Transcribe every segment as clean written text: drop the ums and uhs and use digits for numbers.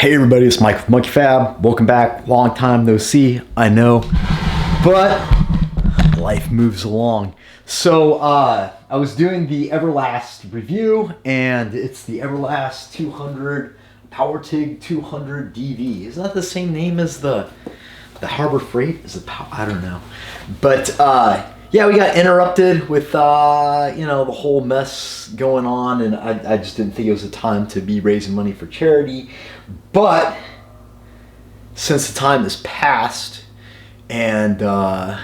Hey everybody, it's Mike from Monkey Fab. Welcome back. Long time no see, I know, but life moves along. So I was doing the Everlast review, and it's the Everlast 200 powertig 200 DV. Isn't that the same name as the Harbor Freight? Is it I don't know, but yeah, we got interrupted with the whole mess going on, and I just didn't think it was a time to be raising money for charity. But since the time has passed, and the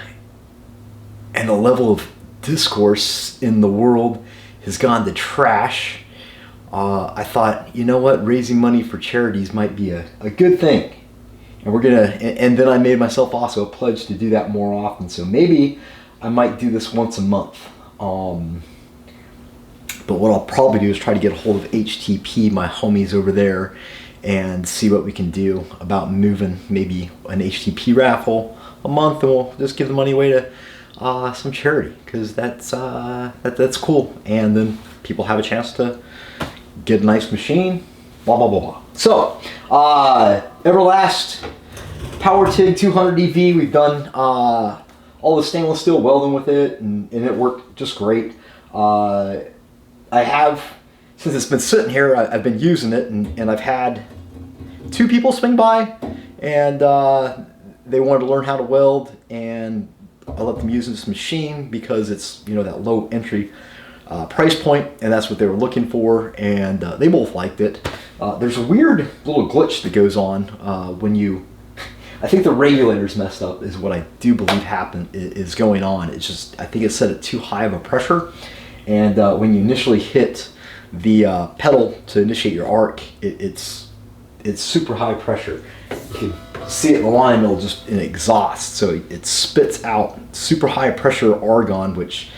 level of discourse in the world has gone to trash, I thought, you know what, raising money for charities might be a good thing. And we're gonna, and then I made myself also a pledge to do that more often. So maybe I might do this once a month. But what I'll probably do is try to get a hold of HTP, my homies over there, and see what we can do about moving maybe an HTP raffle a month, and we'll just give the money away to some charity, because that's cool. And then people have a chance to get a nice machine, blah blah blah blah. So Everlast powertig 200 DV, we've done all the stainless steel welding with it, and it worked just great. I have, since it's been sitting here, I've been using it, and I've had two people swing by, and they wanted to learn how to weld, and I let them use this machine because it's, that low entry price point, and that's what they were looking for, and they both liked it. There's a weird little glitch that goes on when you, I think the regulator's messed up is what I do believe is going on. It's just, I think it's set at too high of a pressure, and when you initially hit the pedal to initiate your arc, it's super high pressure. You can see it in the line, it'll just an exhaust, so it spits out super high pressure argon, which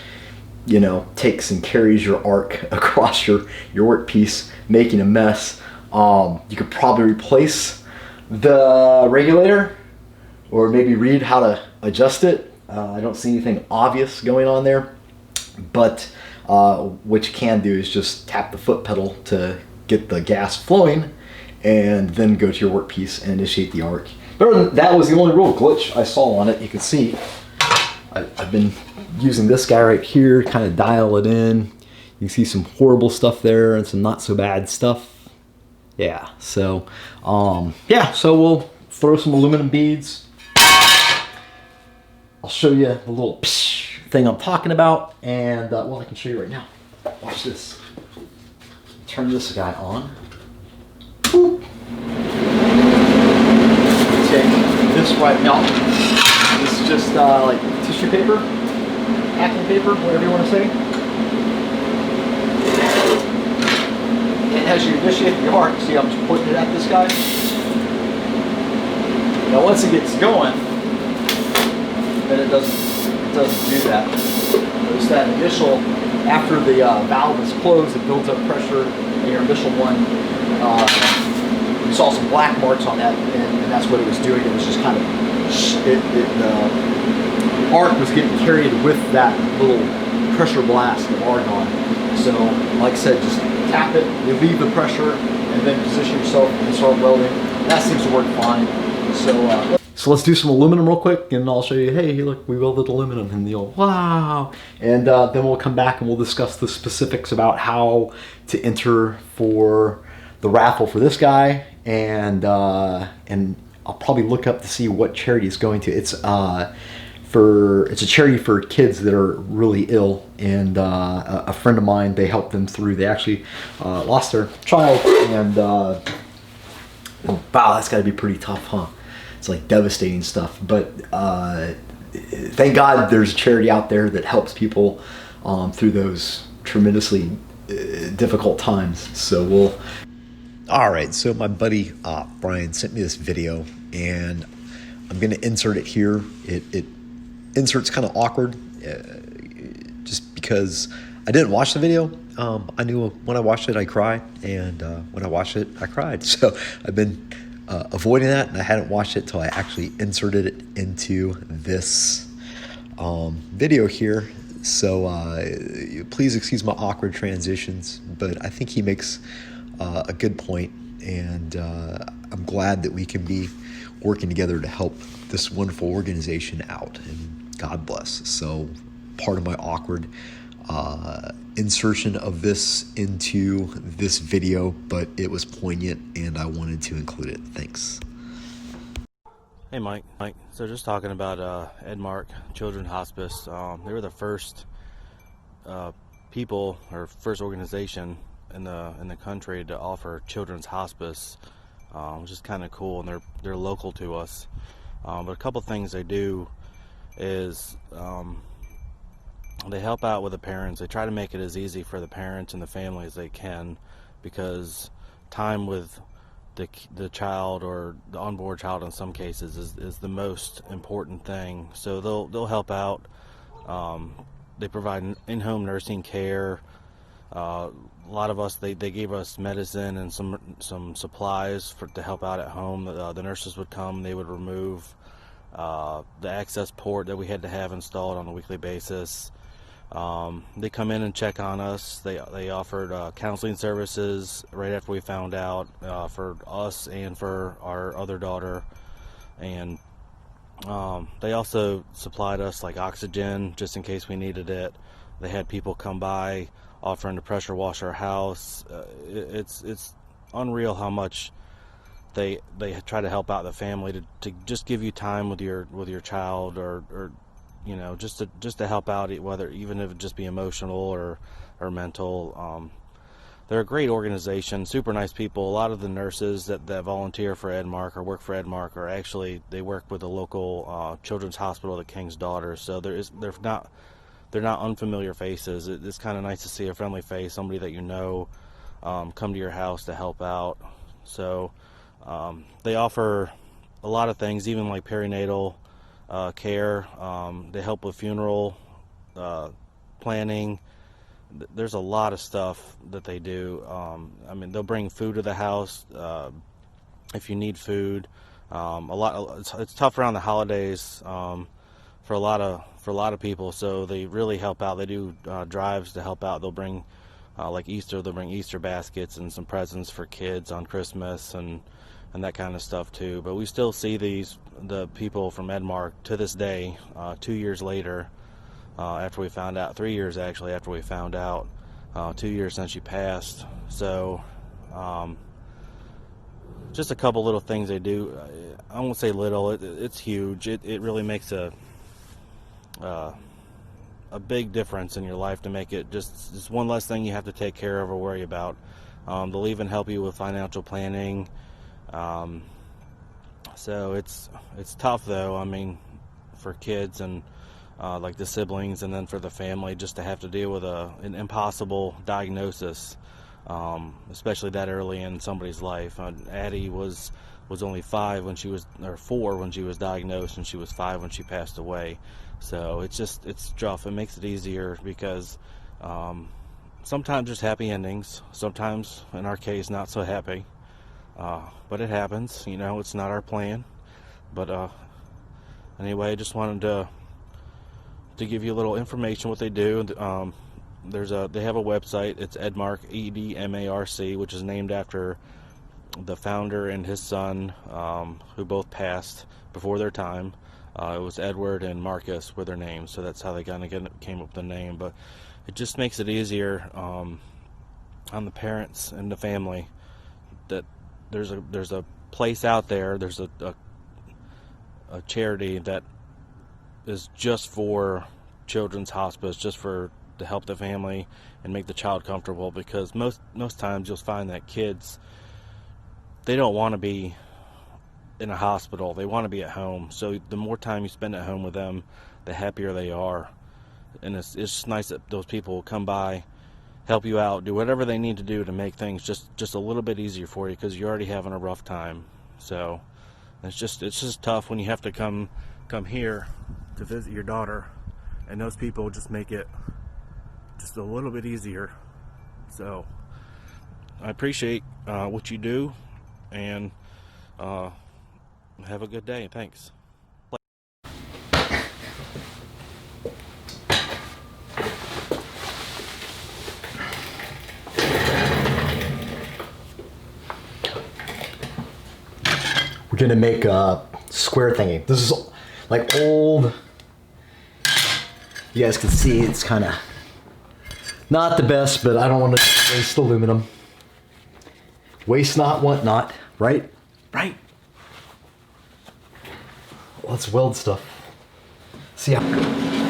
takes and carries your arc across your workpiece, making a mess. You could probably replace the regulator, or maybe read how to adjust it. I don't see anything obvious going on there, but what you can do is just tap the foot pedal to get the gas flowing, and then go to your workpiece and initiate the arc. But that was the only real glitch I saw on it. You can see I've been using this guy right here, kind of dial it in. You can see some horrible stuff there and some not so bad stuff. Yeah, so so we'll throw some aluminum beads. I'll show you the little thing I'm talking about, and well, I can show you right now. Watch this. Turn this guy on. Boop. Take this right now. This is just like tissue paper, packing paper, whatever you want to say. And as you initiate the arc, see I'm just pointing it at this guy. Now once it gets going, then it doesn't do that. There's that initial, after the valve is closed, it builds up pressure in your initial one. You saw some black marks on that, and that's what it was doing. It was just kind of, the arc was getting carried with that little pressure blast of argon. So, like I said, just tap it, relieve the pressure, and then position yourself and start welding. That seems to work fine. So let's do some aluminum real quick, and I'll show you, hey, look, we welded aluminum, and you'll, wow. And then we'll come back and we'll discuss the specifics about how to enter for the raffle for this guy, and I'll probably look up to see what charity it's going to. It's a charity for kids that are really ill, and a friend of mine, they helped them through. They actually lost their child, and wow, that's got to be pretty tough, huh? It's like devastating stuff. But thank God there's a charity out there that helps people through those tremendously difficult times. So we'll. All right, so my buddy Brian sent me this video, and I'm going to insert it here. It insert's kind of awkward, just because I didn't watch the video. I knew when I watched it, I'd cry, and when I watched it, I cried. So I've been avoiding that, and I hadn't watched it till I actually inserted it into this video here. So please excuse my awkward transitions, but I think he makes a good point, and I'm glad that we can be working together to help this wonderful organization out, and God bless. So part of my awkward insertion of this into this video, but it was poignant and I wanted to include it. Thanks. Hey Mike. So just talking about Edmark Children's Hospice. They were the first people or first organization in the country to offer children's hospice, which is kind of cool, and they're local to us. But a couple things they do is they help out with the parents. They try to make it as easy for the parents and the family as they can, because time with the child, or the onboard child in some cases, is the most important thing. So they'll help out. They provide in-home nursing care. A lot of us, they gave us medicine and some supplies to help out at home. The nurses would come, they would remove the access port that we had to have installed on a weekly basis. They come in and check on us. They offered counseling services right after we found out, for us and for our other daughter. And they also supplied us like oxygen just in case we needed it. They had people come by offering to pressure wash our house. It's unreal how much they try to help out the family to just give you time with your child, or you know, just to help out, whether even if it just be emotional or mental. They're a great organization, super nice people. A lot of the nurses that volunteer for Edmark or work for Edmark are actually, they work with the local children's hospital, the King's Daughters. So they're not unfamiliar faces. It's kind of nice to see a friendly face, somebody that you know, come to your house to help out. So they offer a lot of things, even like perinatal care. They help with funeral planning. There's a lot of stuff that they do. I mean, they'll bring food to the house if you need food. It's tough around the holidays for a lot of people, so they really help out. They do drives to help out. They'll bring like Easter, they'll bring Easter baskets and some presents for kids on Christmas and that kind of stuff too. But we still see the people from Edmark to this day, 2 years later, after we found out, 3 years actually after we found out, 2 years since she passed. So just a couple little things they do. I won't say little, it's huge. It really makes a big difference in your life, to make it just one less thing you have to take care of or worry about. They'll even help you with financial planning. So it's tough though, I mean, for kids and like the siblings, and then for the family, just to have to deal with an impossible diagnosis, especially that early in somebody's life. Addie was only 4 when she was diagnosed, and she was 5 when she passed away. So it's tough. It makes it easier because sometimes there's happy endings, sometimes in our case not so happy, but it happens, you know. It's not our plan, but anyway, I just wanted to give you a little information what they do. They have a website. It's Edmark, EDMARC, which is named after the founder and his son, who both passed before their time. It was Edward and Marcus were their names, so that's how they kind of came up with the name. But it just makes it easier on the parents and the family, that there's a place out there, there's a charity that is just for children's hospice, just to help the family and make the child comfortable. Because most times you'll find that kids, they don't want to be in a hospital, they want to be at home. So the more time you spend at home with them, the happier they are. And it's just nice that those people will come by, help you out, do whatever they need to do to make things just a little bit easier for you, because you're already having a rough time. So it's just tough when you have to come here to visit your daughter, and those people just make it just a little bit easier. So I appreciate what you do, and have a good day. Thanks. gonna make a square thingy. This is like old. You guys can see it's kind of not the best, but I don't want to waste aluminum. Waste not, want not, right? Right. Let's weld stuff. See how.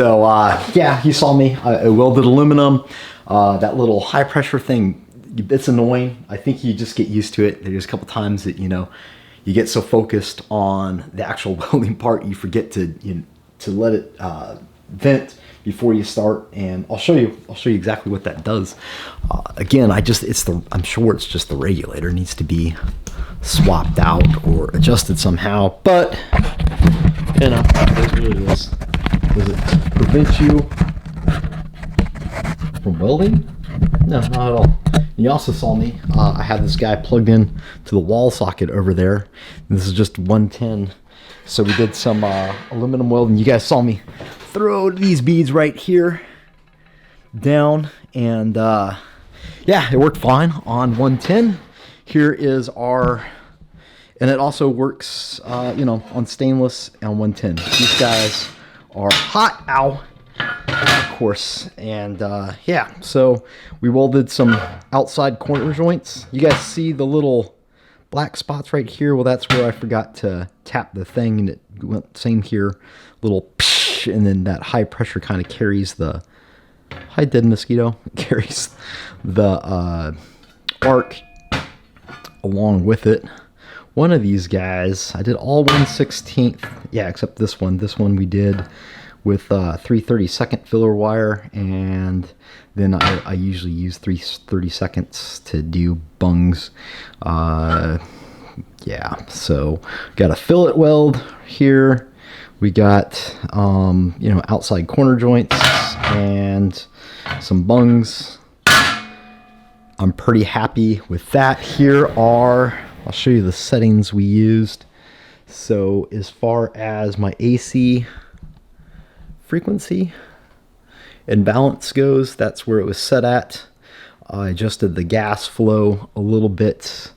So yeah, you saw me. I welded aluminum. That little high pressure thing, it's annoying. I think you just get used to it. There's a couple times that, you know, you get so focused on the actual welding part, you forget to to let it vent before you start. And I'll show you exactly what that does. Again, I'm sure it's just the regulator. It needs to be swapped out or adjusted somehow, but you know, that's what it is. Does it prevent you from welding? No, not at all. You also saw me. I had this guy plugged in to the wall socket over there. This is just 110. So we did some aluminum welding. You guys saw me throw these beads right here down, and yeah, it worked fine on 110. Here is our, and it also works, you know, on stainless and 110. These guys are hot, ow, of course. And yeah, so we welded some outside corner joints. You guys see the little black spots right here? Well, that's where I forgot to tap the thing, and it went same here, little psh, and then that high pressure kind of carries the, hi dead mosquito, carries the arc along with it. One of these guys, I did all 1/16, yeah, except this one. This one we did with 3/32 filler wire, and then I usually use 3/32 to do bungs. Yeah, so got a fillet weld here. We got you know, outside corner joints and some bungs. I'm pretty happy with that. Here are, I'll show you the settings we used. So as far as my AC frequency and balance goes, that's where it was set at. I adjusted the gas flow a little bit.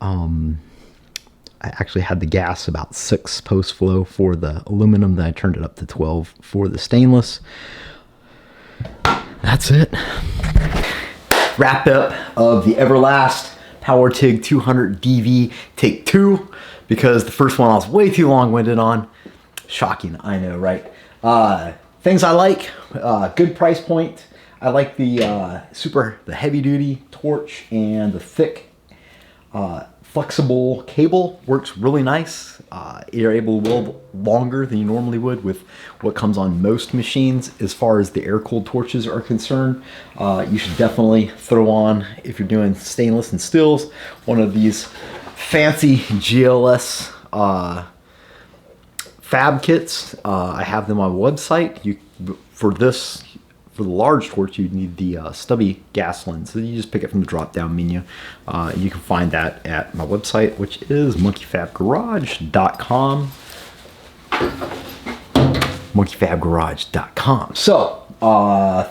I actually had the gas about 6 post flow for the aluminum, then I turned it up to 12 for the stainless. That's it. Wrap up of the Everlast powertig 200 DV take 2, because the first one I was way too long-winded on. Shocking, I know, right? Things I like, good price point. I like the the heavy duty torch, and the thick flexible cable works really nice. You're able to weld longer than you normally would with what comes on most machines as far as the air-cooled torches are concerned. You should definitely throw on, if you're doing stainless and stills, one of these fancy GLS fab kits. I have them on my website. For the large torch, you need the stubby gas lens. So you just pick it from the drop-down menu. You can find that at my website, which is monkeyfabgarage.com. monkeyfabgarage.com. So,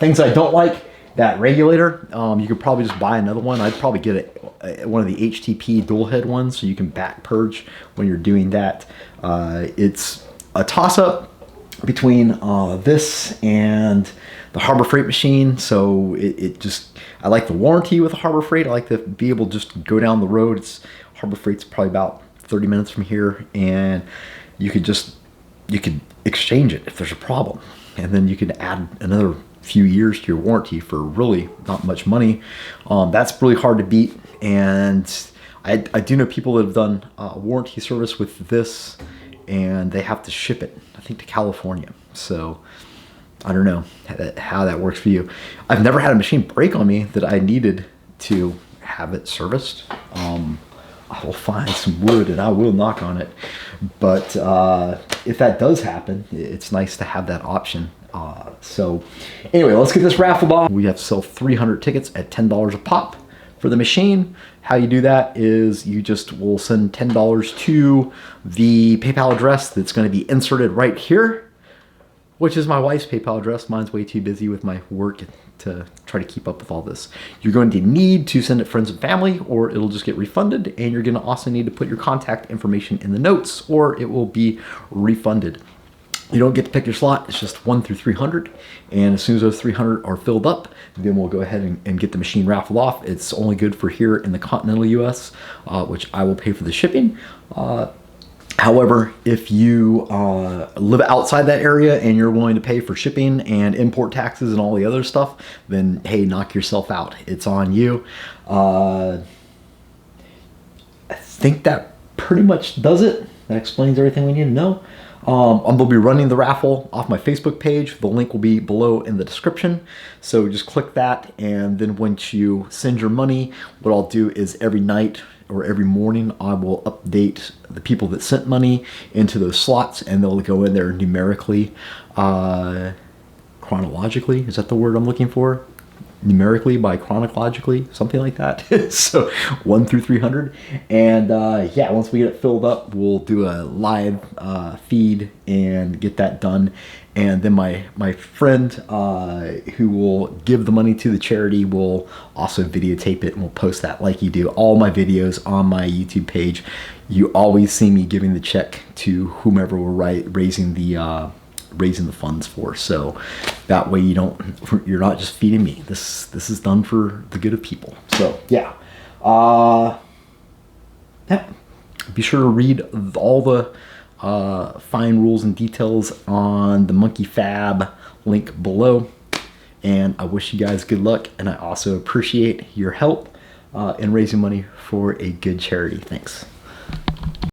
things I don't like, that regulator. You could probably just buy another one. I'd probably get one of the HTP dual head ones, so you can back purge when you're doing that. It's a toss-up between this and the Harbor Freight machine. So I like the warranty with the Harbor Freight. I like to be able to just go down the road. Harbor Freight's probably about 30 minutes from here, and you could exchange it if there's a problem, and then you could add another few years to your warranty for really not much money. That's really hard to beat, and I do know people that have done warranty service with this, and they have to ship it, I think, to California. So I don't know how that works for you. I've never had a machine break on me that I needed to have it serviced. I will find some wood and I will knock on it. But if that does happen, it's nice to have that option. So anyway, let's get this raffled off. We have to sell 300 tickets at $10 a pop for the machine. How you do that is you just will send $10 to the PayPal address that's going to be inserted right here, which is my wife's PayPal address. Mine's way too busy with my work to try to keep up with all this. You're going to need to send it friends and family, or it'll just get refunded, and you're going to also need to put your contact information in the notes, or it will be refunded. You don't get to pick your slot. It's just 1 through 300, and as soon as those 300 are filled up, then we'll go ahead and get the machine raffled off. It's only good for here in the continental US, which I will pay for the shipping. However, if you live outside that area and you're willing to pay for shipping and import taxes and all the other stuff, then hey, knock yourself out. It's on you. I think that pretty much does it. That explains everything we need to know. I'm going to be running the raffle off my Facebook page. The link will be below in the description. So just click that, and then once you send your money, what I'll do is every night or every morning I will update the people that sent money into those slots, and they'll go in there numerically, chronologically. Is that the word I'm looking for? Numerically by chronologically, something like that. So 1 through 300, and yeah, once we get it filled up, we'll do a live feed and get that done. And then my friend who will give the money to the charity will also videotape it, and we'll post that like you do all my videos on my YouTube page. You always see me giving the check to whomever we're raising the funds for, so that way you're not just feeding me. This is done for the good of people. So yeah, yeah. Be sure to read all the fine rules and details on the Monkey Fab link below, and I wish you guys good luck, and I also appreciate your help in raising money for a good charity. Thanks.